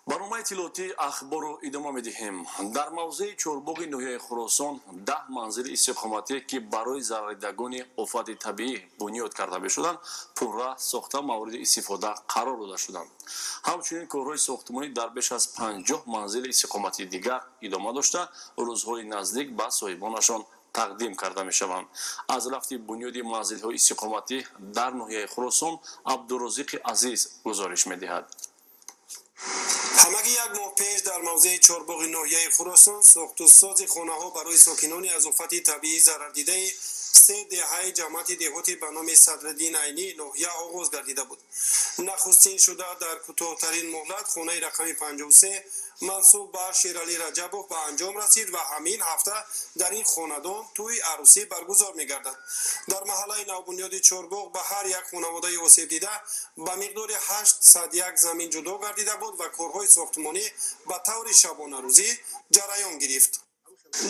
барномаи иттилоотии ахборро идома медиҳем. Дар мавзеи чорбоғи ноҳияи Хуросон 10 манзили истиқоматие ки барои зарридагони офати табиӣ бунёд карда мешуданд, пурра сохта мавриди истифода қарор дода шуданд. ҳамчунин корҳои сохтмонӣ дар беш аз 50 манзили истиқоматии дигар идома дошта, рӯзҳои наздик ба соҳибонашон тақдим карда мешаванд. аз рафти бунёди манзилҳои истиқоматӣ дар ноҳияи Хуросон Абдурозиқи Азиз гузориш медиҳад. ҳамаги як моҳ пеш дар мавзеи чорбоғи ноҳияи Хуросон сохтусози хонаҳо барои сокинони аз офати табиӣ зарардидаи 3 деҳаи ҷамъияти деҳотӣ ба номи Садриддин Айнӣ ноҳия оғоз гардида буд. Нахустин шуда дар кӯтоҳтарин муҳлат хонаи рақами 53 мансуб ба Шералӣ Раҷабов ба анҷом расид ва ҳамин ҳафта дар ин хонадон тӯи арӯсӣ баргузор мегардад. Дар маҳаллаи навбунёди Чорбоғ ба ҳар як хонаводаи осебдида ба миқдори 801 замин ҷудо гардида буд ва корҳои сохтмонӣ ба таври шабонарӯзӣ ҷараён гирифт.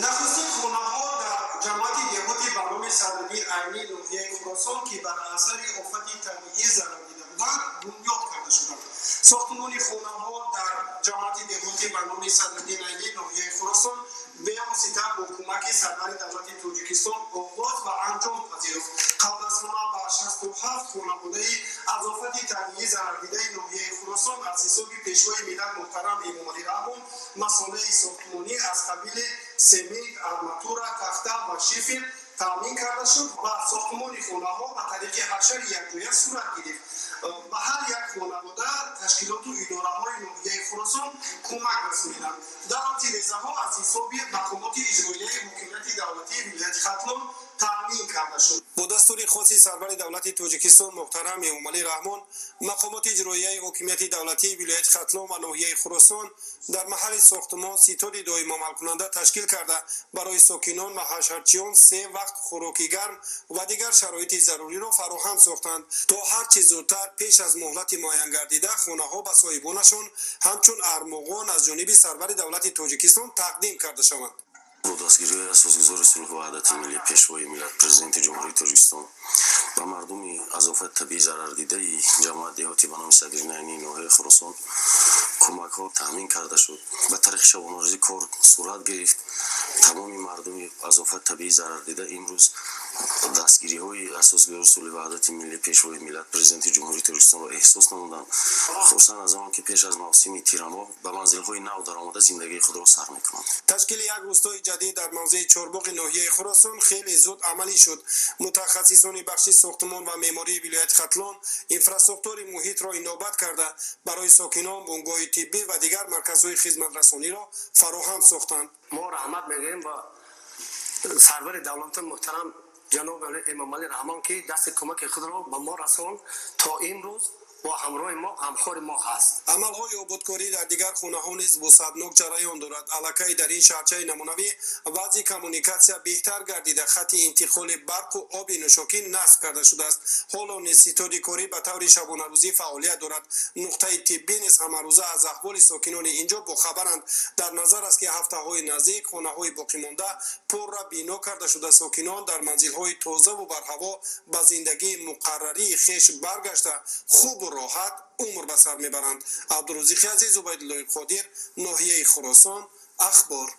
нахустин хонаҳо дар ҷамъияти деҳотӣ ба номи Садриддин Айнӣ ноҳияи Хуросон ки бар асари офати табиӣ зарар дида буданд бунёд карда шуданд. сохтмони хонаҳо дар ҷамъияти деҳотӣ ба номи Садриддин Айнӣ ноҳияи Хуросон бевосита бо кӯмаки сарвари давлати Тоҷикистон оғоз ва анҷом пазируфт. қабл аз ҳама ба 67 хонаводаи аз офати табиӣ зарардидаи ноҳияи Хуросон аз ҳисоби пешвои миллат муҳтарам Эмомалӣ Раҳмон масолаи сохтмонӣ аз қабили семент, арматура, тахта ва шифр таъмин карда шуд ва сохтмони хонаҳо ба тариқи ҳашари якҷоя сурат гирифт. ба ҳар як хонавода ташкилоту идораҳои ноҳияи Хуросон кӯмак расониданд. дар тирезаҳо аз ҳисоби мақомоти иҷроияи ҳокимияти давлатии вилояти Хатлон таъмин карда шуд. бо дастури хоси сарвари давлати Тоҷикистон муҳтарам Эмомалӣ Раҳмон, мақомоти иҷроияи ҳокимияти давлатии вилояти Хатлон ва ноҳияи Хуросон дар маҳалли сохтмон ситоди доимоалкунанда ташкил карда барои сокинон ва ҳашарчиён 3 вақт хӯроки гарм ва дигар шароити заруриро фароҳам сохтанд, то ҳар чӣ зудтар пеш аз муҳлати муайян гардида хонаҳо ба соҳибонашон ҳамчун армоғон аз ҷониби сарвари давлати Тоҷикистон тақдим карда шаванд. бо дастгирии асосгузори сулҳу ваҳдати миллӣ пешвои миллат президенти ҷумҳурии Тоҷикистон ба мардуми аз офати табиӣ зарардидаи ҷамъияти деҳотӣ ба номи Садриддин Айнӣ ноҳияи Хуросон кӯмакҳо таъмин карда шуд. ба тариқи шабонарӯзӣ кор сурат гирифт. тамоми мардуми аз офати табиӣ зарардида имрӯз дастгириҳои асосгузори сулҳи ваҳдати миллӣ пешвои миллат президенти ҷумҳурии Тоҷикистонро эҳсос намуданд, хусусан аз он ки пеш аз мавсими тирамоҳ ба манзилҳои нав даромада зиндагии худро сар мекунанд. ташкили як рӯстои ҷадид дар мавзеи чорбоғи ноҳияи Хуросон хеле зуд амалӣ шуд. мутахассисони бахши сохтмон ва меъмории вилояти Хатлон инфраструктураи муҳитро инобат карда барои сокинон бунгоҳи тиббӣ ва дигар марказҳои хизматрасониро фароҳам сохтанд. мо раҳмат мегӯем ба сарвари давлати муҳтарам ҷаноб Эмомалӣ Раҳмон ки дасти кӯмаки худро ба мо расонд то имрӯз با همراه ما همخوار ما هست. عملهای آبادکاری در دیگر خانه‌ها نیز وسعتناک جریان دارد. الکی در این شهرچه نمونوی وضع کمونیکاسیا بهتر گردیده، خط انتقال برق و آب نوشاکی نصب کرده شده است. حالا نیز ستاد کاری به طور شبانه روزی فعالیت دارد. نقطه طبی نیز همه روزه از احوال ساکنان اینجا باخبرند. در نظر است که هفته‌های نزدیک خانه‌های باقی مانده پر را بنا کرده شده. ساکنان در منزل‌های تازه و برهوا به زندگی مقرری خویش برگشته خوب و راحت عمر به سر میبرند. عبدالرزاق عزیز، عبیدالله قادر، ناحیه خراسان، اخبار.